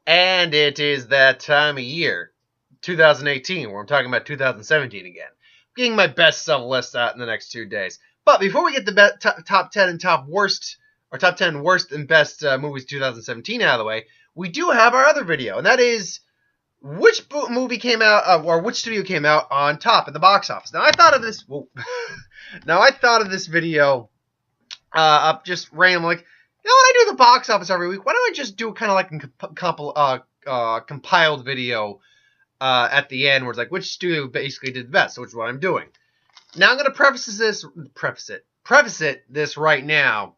And it is that time of year, 2018, where I'm talking about 2017 again. Getting my best of list out in the next 2 days. But before we get the top 10 and top worst, or top 10 worst and best movies 2017 out of the way, we do have our other video, and that is which movie came out, or which studio came out on top at the box office. Now I thought of this. Now I thought of this video up just random, like, you know what, I do the box office every week. Why don't I just do kind of like a compiled video at the end where it's like which studio basically did the best, which is what I'm doing. Now I'm going to preface this right now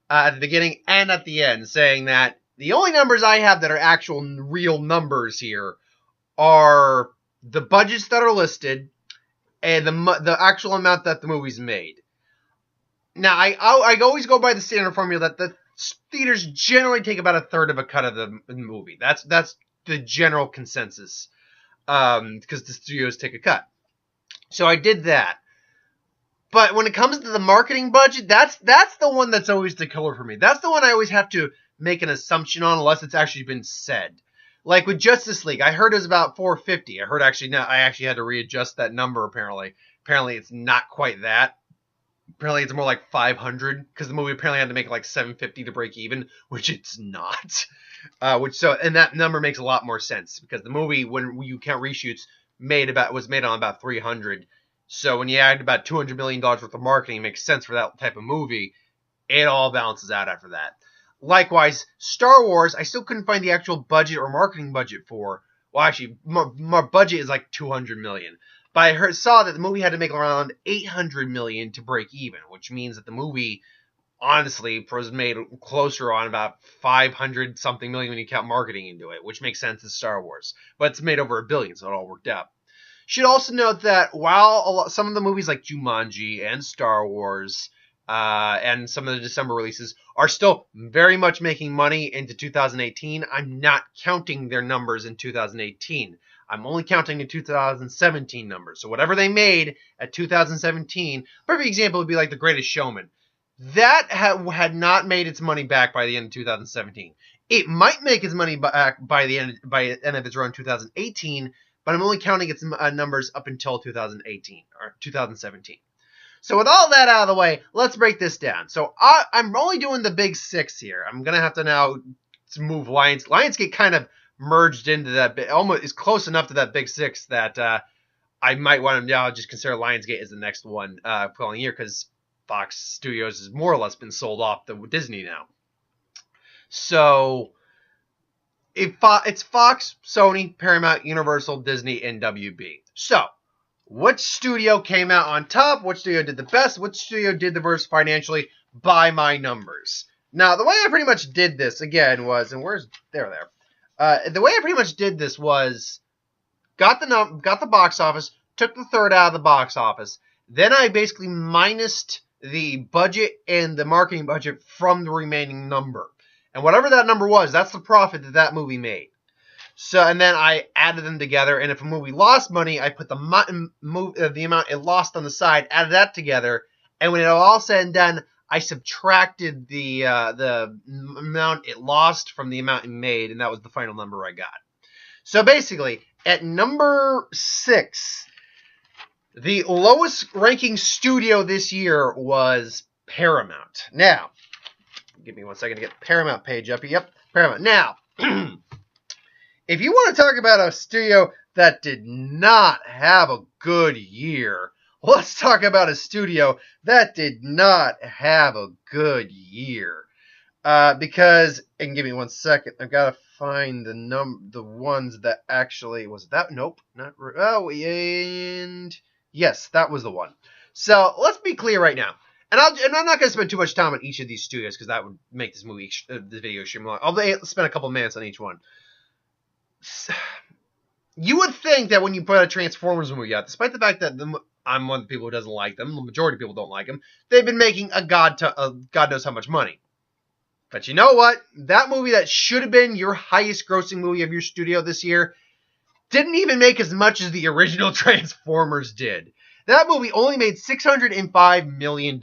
at the beginning and at the end, saying that the only numbers I have that are actual real numbers here are the budgets that are listed and the actual amount that the movie's made. Now, I always go by the standard formula that the theaters generally take about a third of a cut of the movie. That's the general consensus, because the studios take a cut. So I did that. But when it comes to the marketing budget, that's the one that's always the killer for me. That's the one I always have to make an assumption on unless it's actually been said. Like with Justice League, I heard it was about $450. I actually had to readjust that number apparently. Apparently it's not quite that. Apparently it's more like 500 because the movie apparently had to make like 750 to break even, which it's not. And that number makes a lot more sense because the movie, when you count reshoots, was made on about 300. So when you add about $200 million worth of marketing, it makes sense for that type of movie. It all balances out after that. Likewise, Star Wars, I still couldn't find the actual budget or marketing budget for. Well, actually, my budget is like $200 million. But I saw that the movie had to make around $800 million to break even, which means that the movie, honestly, was made closer on about 500 something million when you count marketing into it, which makes sense as Star Wars. But it's made over $1 billion, so it all worked out. Should also note that while some of the movies like Jumanji and Star Wars and some of the December releases are still very much making money into 2018, I'm not counting their numbers in 2018. I'm only counting the 2017 numbers. So whatever they made at 2017, perfect example would be like The Greatest Showman. That had not made its money back by the end of 2017. It might make its money back by the end of its run 2018, but I'm only counting its numbers up until 2018 or 2017. So with all that out of the way, let's break this down. So I'm only doing the big six here. I'm going to have to now move Lionsgate kind of merged into that bit, almost is close enough to that big six that I might want to now just consider Lionsgate as the next one following year because Fox Studios has more or less been sold off to Disney now. So it's Fox, Sony, Paramount, Universal, Disney, and WB. So which studio came out on top? Which studio did the best? Which studio did the worst financially by my numbers? Now, the way I pretty much did this, again, was... And where's... There. The way I pretty much did this was... Got the box office, took the third out of the box office. Then I basically minused the budget and the marketing budget from the remaining number. And whatever that number was, that's the profit that movie made. So, and then I added them together, and if a movie lost money, I put the amount it lost on the side, added that together, and when it all said and done, I subtracted the amount it lost from the amount it made, and that was the final number I got. So basically, at number 6, the lowest ranking studio this year was Paramount. Now, give me 1 second to get the Paramount page up. Yep, Paramount. Now, if you want to talk about a studio that did not have a good year, let's talk about a studio that did not have a good year. Because, and give me 1 second, I've got to find the ones that actually, was that? Nope, not, oh, and yes, that was the one. So, let's be clear right now. And I'm not going to spend too much time on each of these studios because that would make this video extremely long. I'll spend a couple minutes on each one. You would think that when you put a Transformers movie out, despite the fact that I'm one of the people who doesn't like them, the majority of people don't like them, they've been making God knows how much money. But you know what? That movie that should have been your highest grossing movie of your studio this year didn't even make as much as the original Transformers did. That movie only made $605 million.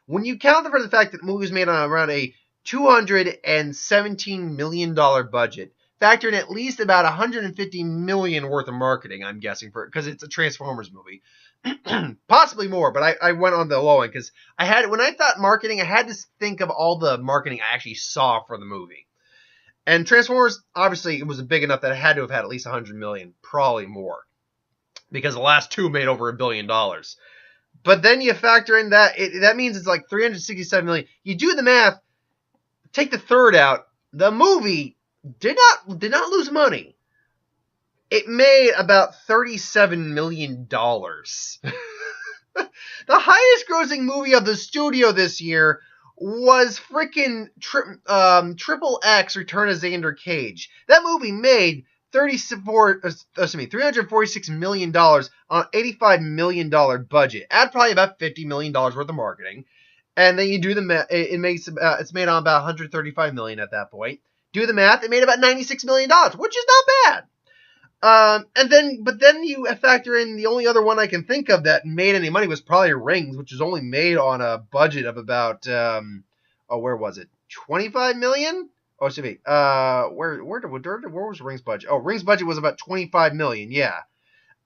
When you count for the fact that the movie was made on around a $217 million budget, factor in at least about 150 million worth of marketing, I'm guessing, for because it's a Transformers movie. Possibly more, but I went on the low end because when I thought marketing, I had to think of all the marketing I actually saw for the movie. And Transformers, obviously, it was big enough that it had to have had at least 100 million, probably more, because the last two made over $1 billion. But then you factor in that means it's like 367 million. You do the math, take the third out. The movie did not lose money. It made about $37 million. The highest grossing movie of the studio this year was freaking Triple X Return of Xander Cage. That movie made $346 million on an $85 million budget. Add probably about $50 million worth of marketing. And then you do the math, it's made on about $135 million at that point. Do the math, it made about $96 million, which is not bad. But then you factor in the only other one I can think of that made any money was probably Rings, which was only made on a budget of about, where was it? 25 million? Oh, excuse me. Where was Rings' budget? Oh, Rings' budget was about 25 million. Yeah.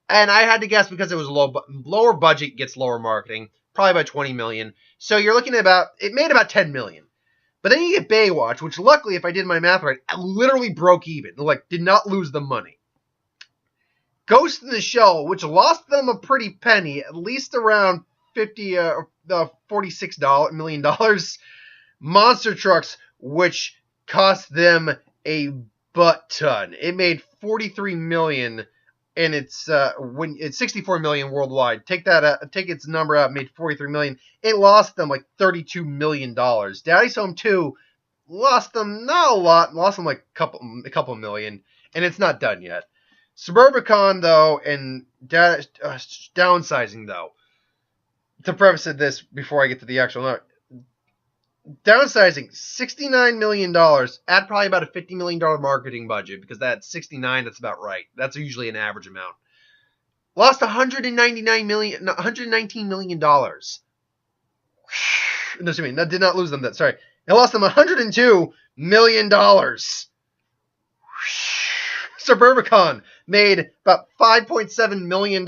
And I had to guess because it was lower budget gets lower marketing, probably about 20 million. So you're looking at it made about 10 million. But then you get Baywatch, which luckily, if I did my math right, literally broke even. Like, did not lose the money. Ghost in the Shell, which lost them a pretty penny, at least around $46 million. Monster Trucks, which cost them a butt ton. It made 43 million, and it's 64 million worldwide. Take its number out, made 43 million. It lost them like $32 million. Daddy's Home 2 lost them not a lot, lost them like a couple million, and it's not done yet. Suburbicon, though, and downsizing, though. To preface this before I get to the actual number, downsizing, $69 million, at probably about a $50 million marketing budget, because that's 69, that's about right. That's usually an average amount. Lost $119 million. No, excuse me, did not lose them that, sorry. It lost them $102 million. Suburbicon made about $5.7 million.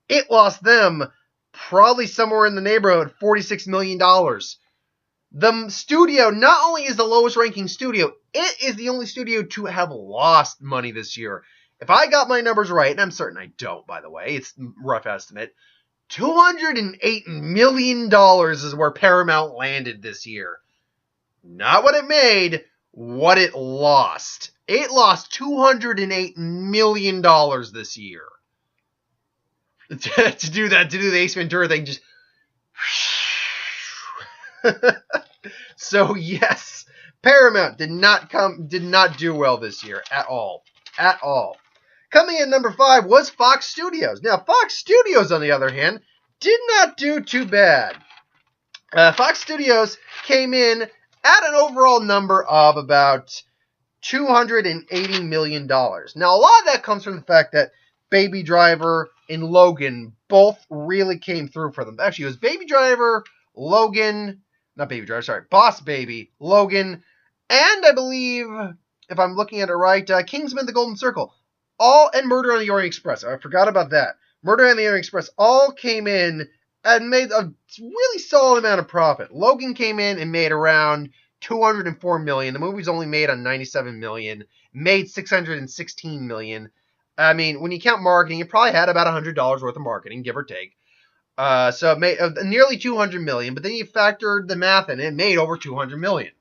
It lost them probably somewhere in the neighborhood of $46 million. The studio not only is the lowest ranking studio, it is the only studio to have lost money this year. If I got my numbers right, and I'm certain I don't, by the way, it's a rough estimate, $208 million is where Paramount landed this year. Not what it made, what it lost. It lost $208 million this year. to do the Ace Ventura thing, just... So, yes, Paramount did not do well this year at all. At all. Coming in number 5 was Fox Studios. Now, Fox Studios, on the other hand, did not do too bad. Fox Studios came in at an overall number of about $280 million. Now, a lot of that comes from the fact that Baby Driver and Logan both really came through for them. Actually, it was Baby Driver, Logan, not Baby Driver, sorry, Boss Baby, Logan, and I believe, if I'm looking at it right, Kingsman: The Golden Circle, and Murder on the Orient Express. I forgot about that. Murder on the Orient Express all came in and made a really solid amount of profit. Logan came in and made around $204 million. The movie's only made on $97 million. Made $616 million. I mean, when you count marketing, it probably had about $100 worth of marketing, give or take. So it made nearly $200 million. But then you factored the math in, it made over $200 million.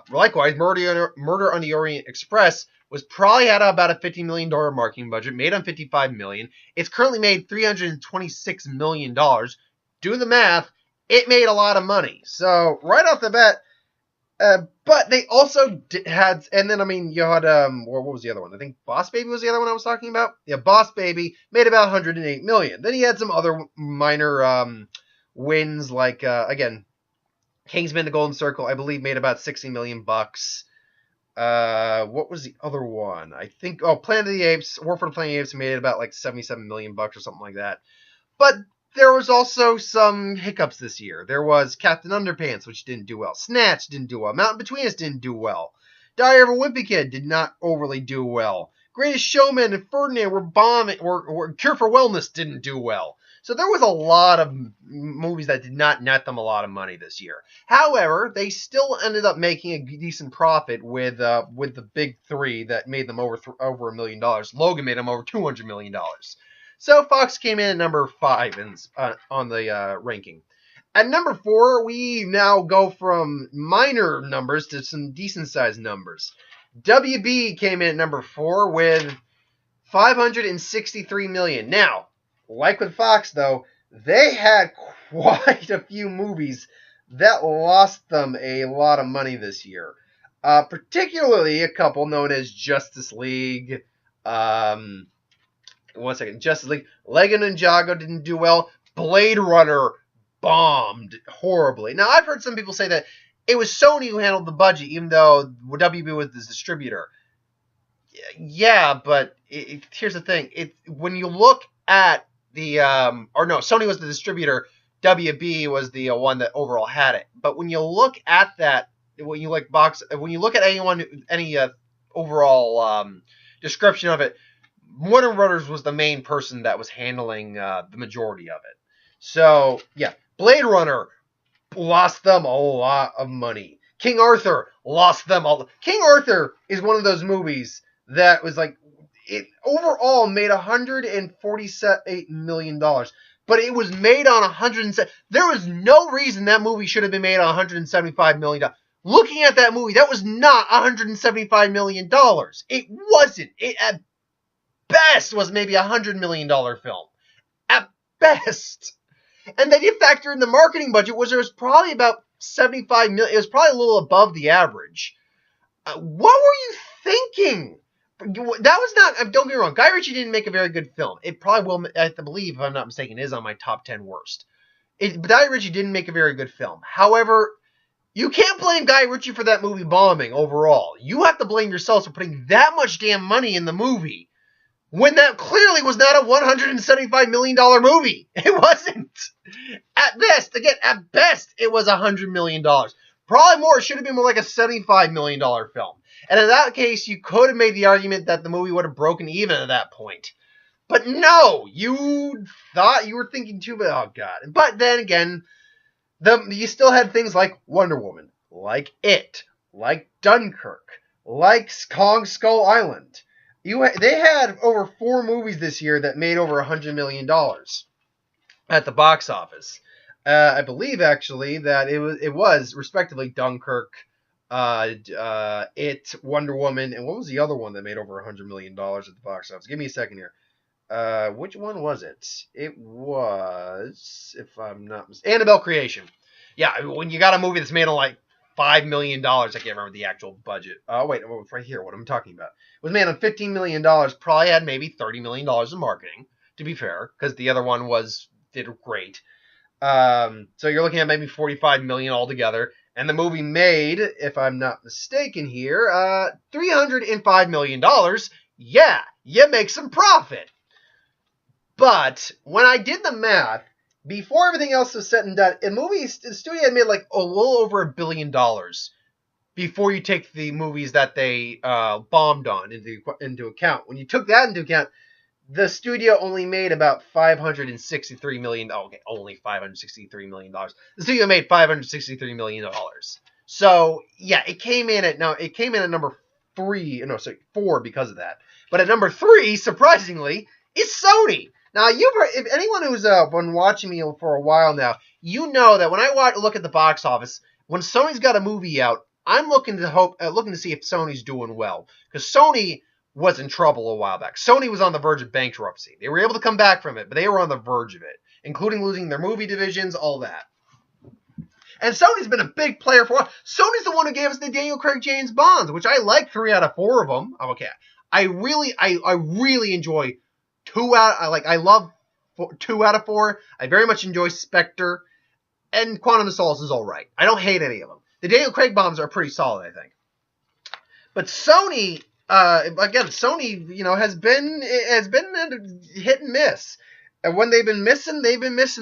Likewise, Murder on the Orient Express was probably at about a $50 million marketing budget, made on $55 million. It's currently made $326 million. Do the math, it made a lot of money. So right off the bat, but they also had, and then, I mean, you had, what was the other one? I think Boss Baby was the other one I was talking about. Yeah, Boss Baby made about $108 million. Then he had some other minor wins, like, again, Kingsman: The Golden Circle, I believe, made about $60 million bucks. What was the other one? I think, Planet of the Apes, War for the Planet of the Apes made about like $77 million bucks or something like that. But there was also some hiccups this year. There was Captain Underpants, which didn't do well. Snatch didn't do well. Mountain Between Us didn't do well. Diary of a Wimpy Kid did not overly do well. Greatest Showman and Ferdinand were bombing, or Cure for Wellness didn't do well. So there was a lot of movies that did not net them a lot of money this year. However, they still ended up making a decent profit with the big three that made them over $1 million. Logan made them over $200 million. So Fox came in at number 5 on the ranking. At number 4, we now go from minor numbers to some decent-sized numbers. WB came in at number 4 with $563 million. Now, like with Fox, though, they had quite a few movies that lost them a lot of money this year. Particularly a couple known as Justice League. Justice League. Lego Ninjago didn't do well. Blade Runner bombed horribly. Now, I've heard some people say that it was Sony who handled the budget, even though WB was the distributor. Yeah, but here's the thing. When you look at Sony was the distributor. WB was the one that overall had it. But when you look at that, when you look at any overall description of it, Warner Brothers was the main person that was handling the majority of it. So yeah, Blade Runner lost them a lot of money. King Arthur lost them all. King Arthur is one of those movies that was like, it overall made $148 million, but it was made on 107. There was no reason that movie should have been made on $175 million. Looking at that movie, that was not $175 million. It wasn't. It at best was maybe a $100 million film. At best. And they did factor in the marketing budget, which was probably about $75 million. It was probably a little above the average. What were you thinking? That was not, don't get me wrong, Guy Ritchie didn't make a very good film. It probably will, I believe, if I'm not mistaken, is on my top 10 worst. Guy Ritchie didn't make a very good film. However, you can't blame Guy Ritchie for that movie bombing overall. You have to blame yourselves for putting that much damn money in the movie when that clearly was not a $175 million movie. It wasn't. At best, it was $100 million. Probably more. It should have been more like a $75 million film. And in that case, you could have made the argument that the movie would have broken even at that point. But no, you thought you were thinking too much. Oh, God. But then again, you still had things like Wonder Woman, like It, like Dunkirk, like Kong Skull Island. They had over 4 movies this year that made over $100 million at the box office. I believe, actually, that it was respectively Dunkirk, It, Wonder Woman, and what was the other one that made over $100 million at the box office? Give me a second here. Which one was it? It was, if I'm not mistaken, Annabelle Creation. Yeah, when you got a movie that's made on like $5 million, I can't remember the actual budget. Wait, it's right here. What am I talking about? It was made on $15 million. Probably had maybe $30 million in marketing, to be fair, because the other one did great. So you're looking at maybe $45 million altogether. And the movie made, if I'm not mistaken here, $305 million. Yeah, you make some profit. But when I did the math, before everything else was said and done, the studio had made like a little over $1 billion before you take the movies that they bombed on into account. When you took that into account, the studio only made about $563 million. Oh, okay, only $563 million. The studio made $563 million. So yeah, it came in at number 4 because of that. But at number 3, surprisingly, is Sony. Now, if anyone who's been watching me for a while now, you know that when I look at the box office, when Sony's got a movie out, I'm looking to see if Sony's doing well, because Sony was in trouble a while back. Sony was on the verge of bankruptcy. They were able to come back from it, but they were on the verge of it, including losing their movie divisions, all that. And Sony's been a big player for a while. Sony's the one who gave us the Daniel Craig James Bonds, which I like 3 out of 4 of them. Okay, I really enjoy 2 out. I love 2 out of 4. I very much enjoy Spectre, and Quantum of Solace is all right. I don't hate any of them. The Daniel Craig bombs are pretty solid, I think. But Sony, again, Sony, has been hit and miss. And when they've been missing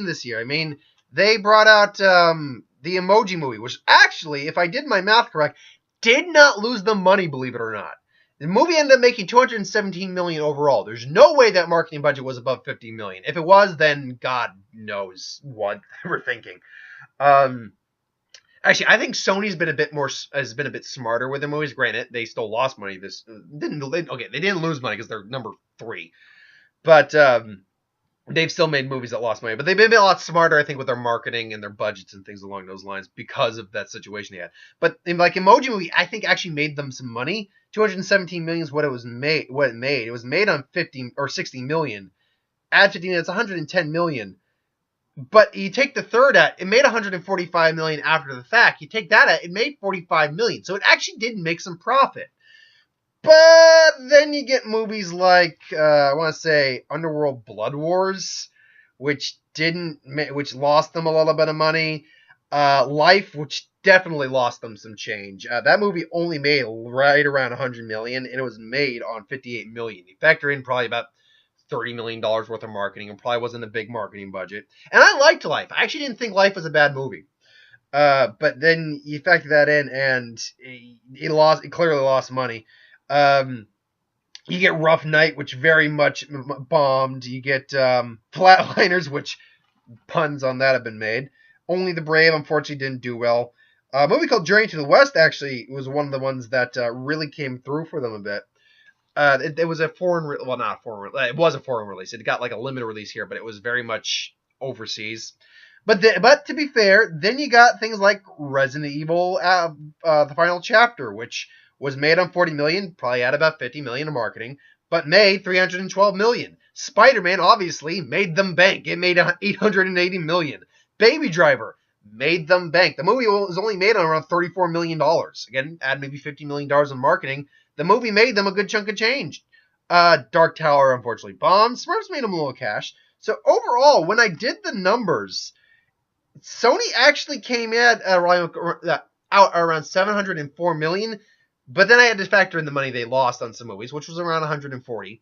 this year. I mean, they brought out the Emoji Movie, which actually, if I did my math correct, did not lose them money, believe it or not. The movie ended up making $217 million overall. There's no way that marketing budget was above $50 million. If it was, then God knows what they were thinking. Actually, I think Sony's been a bit smarter with their movies. Granted, they still lost money. They didn't lose money because they're number 3, but they've still made movies that lost money. But they've been a lot smarter, I think, with their marketing and their budgets and things along those lines because of that situation they had. But Emoji Movie, I think actually made them some money. 217 million is what it made. It was made on 50 or 60 million. Add 50, it's 110 million. But you take the third it made 145 million after the fact. You take that it made 45 million. So it actually did make some profit. But then you get movies like I want to say Underworld Blood Wars, which lost them a little bit of money. Life, which definitely lost them some change. That movie only made right around 100 million, and it was made on 58 million. You factor in probably about $30 million worth of marketing, and probably wasn't a big marketing budget. And I liked Life. I actually didn't think Life was a bad movie. But then you factor that in, and it clearly lost money. You get Rough Night, which very much bombed. You get Flatliners, which puns on that have been made. Only the Brave, unfortunately, didn't do well. A movie called Journey to the West actually was one of the ones that really came through for them a bit. It was a foreign release. It got like a limited release here, but it was very much overseas. But to be fair, then you got things like Resident Evil, the final chapter, which was made on 40 million, probably had about 50 million in marketing, but made 312 million. Spider-Man obviously made them bank. It made 880 million. Baby Driver made them bank. The movie was only made on around $34 million. Again, add maybe $50 million in marketing. The movie made them a good chunk of change. Dark Tower, unfortunately, bombed. Smurfs made them a little cash. So overall, when I did the numbers, Sony actually came in out around 704 million. But then I had to factor in the money they lost on some movies, which was around 140.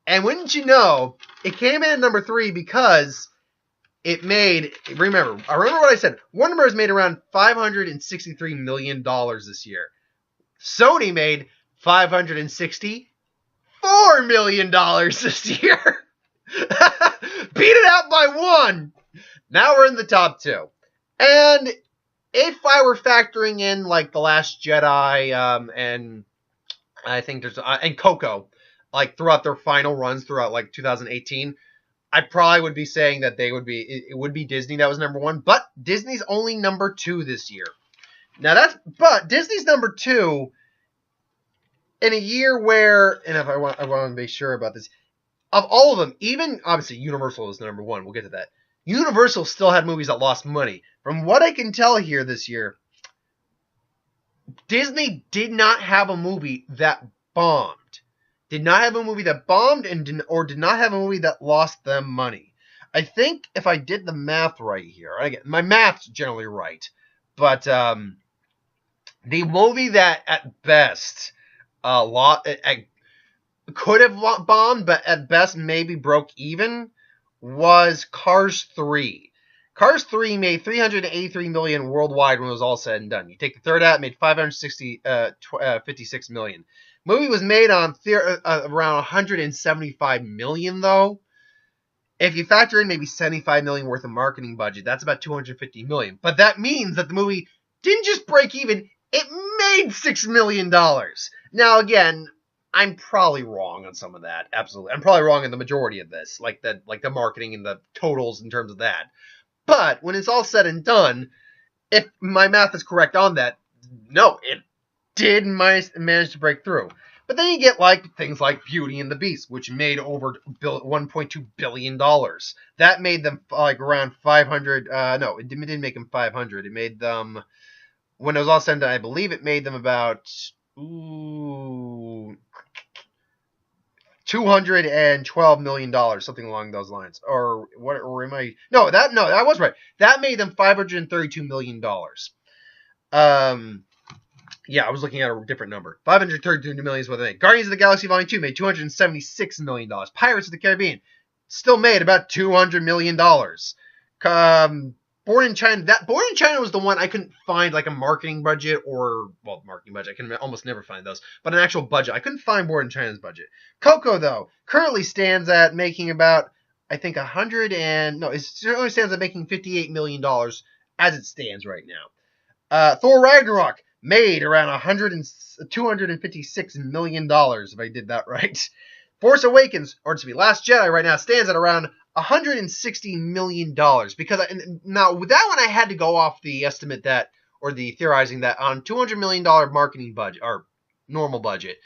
And wouldn't you know, it came in at number 3 because it made, I remember what I said, Warner Bros. Made around $563 million this year. Sony made $564 million this year. Beat it out by 1. Now we're in the top 2. And if I were factoring in like The Last Jedi and I think there's and Coco, like throughout their final runs throughout like 2018, I probably would be saying that it would be Disney that was number 1, but Disney's only number 2 this year. But Disney's number 2 in a year where, and if I want to be sure about this, of all of them, even obviously Universal is number 1. We'll get to that. Universal still had movies that lost money. From what I can tell here this year, Disney did not have a movie that bombed. Did not have a movie that bombed and did not have a movie that lost them money. I think if I did the math right here, again, my math's generally right, but the movie that at best could have bombed, but at best maybe broke even, was Cars 3. Cars 3 made $383 million worldwide when it was all said and done. You take the third out, it made $56 million. Movie was made on around $175 million, though. If you factor in maybe $75 million worth of marketing budget, that's about $250 million. But that means that the movie didn't just break even, it made $6 million. Now, again, I'm probably wrong on some of that. Absolutely. I'm probably wrong in the majority of this, like the marketing and the totals in terms of that. But when it's all said and done, if my math is correct on that, no, it did manage to break through. But then you get like things like Beauty and the Beast, which made over $1.2 billion. That made them like around 500. No, it didn't make them 500. It made them, when it was all said and done, I believe it made them about $212 million, something along those lines. Or what? Or am I? No, that was right. That made them $532 million. Yeah, I was looking at a different number. $532 million is what they made. Guardians of the Galaxy Volume 2 made $276 million. Pirates of the Caribbean still made about $200 million. Born in China. Born in China was the one I couldn't find like a marketing budget marketing budget. I can almost never find those, but an actual budget. I couldn't find Born in China's budget. Coco though currently stands at making about I think it only stands at making $58 million as it stands right now. Thor Ragnarok made around $256 million if I did that right. Force Awakens, Last Jedi right now stands at around $160 million because now with that one I had to go off the estimate that or the theorizing that on $200 million marketing budget or normal budget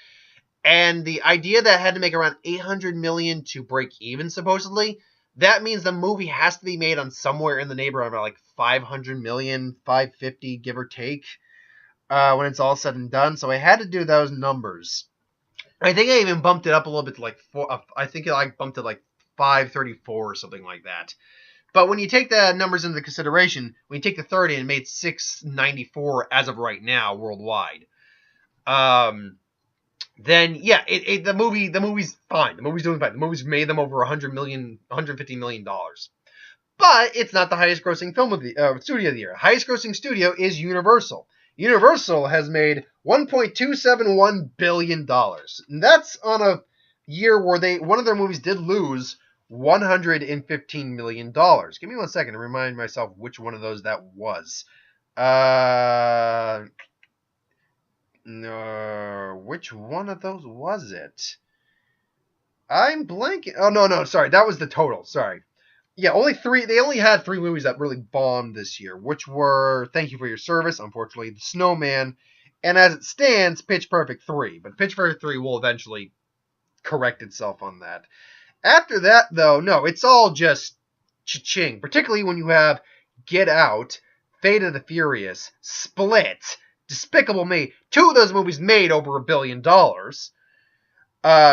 and the idea that it had to make around $800 million to break even supposedly, that means the movie has to be made on somewhere in the neighborhood of like $500 million, $550 give or take when it's all said and done. So I had to do those numbers. I think I even bumped it up a little bit to like I think I bumped it like 534 or something like that. But when you take the numbers into consideration, when you take the 30 and made 694 as of right now worldwide, then yeah, the movie's fine. The movie's doing fine. The movie's made them over $150 million. But it's not the highest grossing film of the studio of the year. Highest grossing studio is Universal. Universal has made $1.271 billion. And that's on a year where one of their movies did lose $115 million. Give me 1 second to remind myself which one of those that was. No, which one of those was it? I'm blanking. Oh, no, sorry. That was the total. Sorry. Yeah, they only had 3 movies that really bombed this year, which were Thank You for Your Service, unfortunately, The Snowman, and as it stands, Pitch Perfect 3. But Pitch Perfect 3 will eventually correct itself on that. After that, though, no, it's all just cha-ching, particularly when you have Get Out, Fate of the Furious, Split, Despicable Me. 2 of those movies made over $1 billion.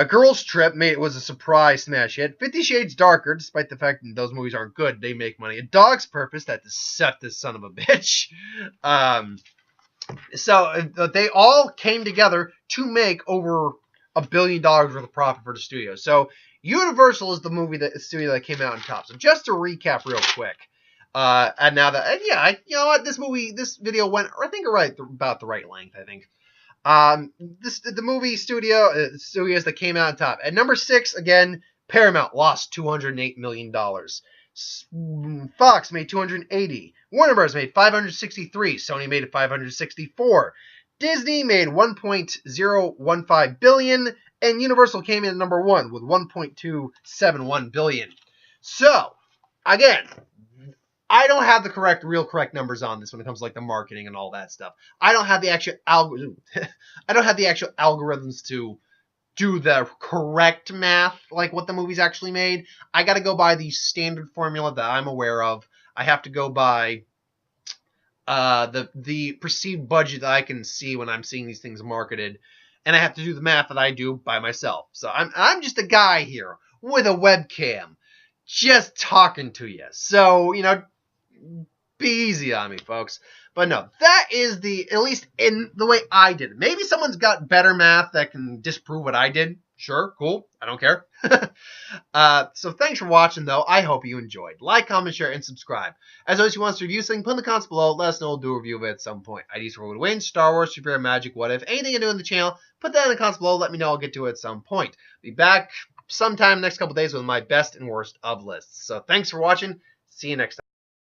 Girls Trip was a surprise smash hit. 50 Shades Darker, despite the fact that those movies aren't good, they make money. A Dog's Purpose, that deceptive son of a bitch. So they all came together to make over $1 billion worth of profit for the studio. So Universal is the studio that came out on top. So just to recap real quick. And now that, you know what, this video went, I think, about the right length, I think. The movie studios that came out on top. At number 6, again, Paramount lost $208 million. Fox made $280. Warner Bros. Made $563. Sony made $564. Disney made $1.015 billion. And Universal came in at number 1 with $1.271 billion. So, again, I don't have the real correct numbers on this when it comes to like the marketing and all that stuff. I don't have the actual algorithms to do the correct math, like what the movie's actually made. I got to go by the standard formula that I'm aware of. I have to go by the perceived budget that I can see when I'm seeing these things marketed, and I have to do the math that I do by myself. So I'm just a guy here with a webcam, just talking to you. So be easy on me, folks. But no, that is at least in the way I did it. Maybe someone's got better math that can disprove what I did. Sure, cool. I don't care. So thanks for watching, though. I hope you enjoyed. Like, comment, share, and subscribe. As always, if you want us to review something, put in the comments below. Let us know. We'll do a review of it at some point. IDs for would win, Star Wars, Super Magic, What If, anything I do in the channel, put that in the comments below. Let me know. I'll get to it at some point. Be back sometime next couple days with my best and worst of lists. So thanks for watching. See you next time.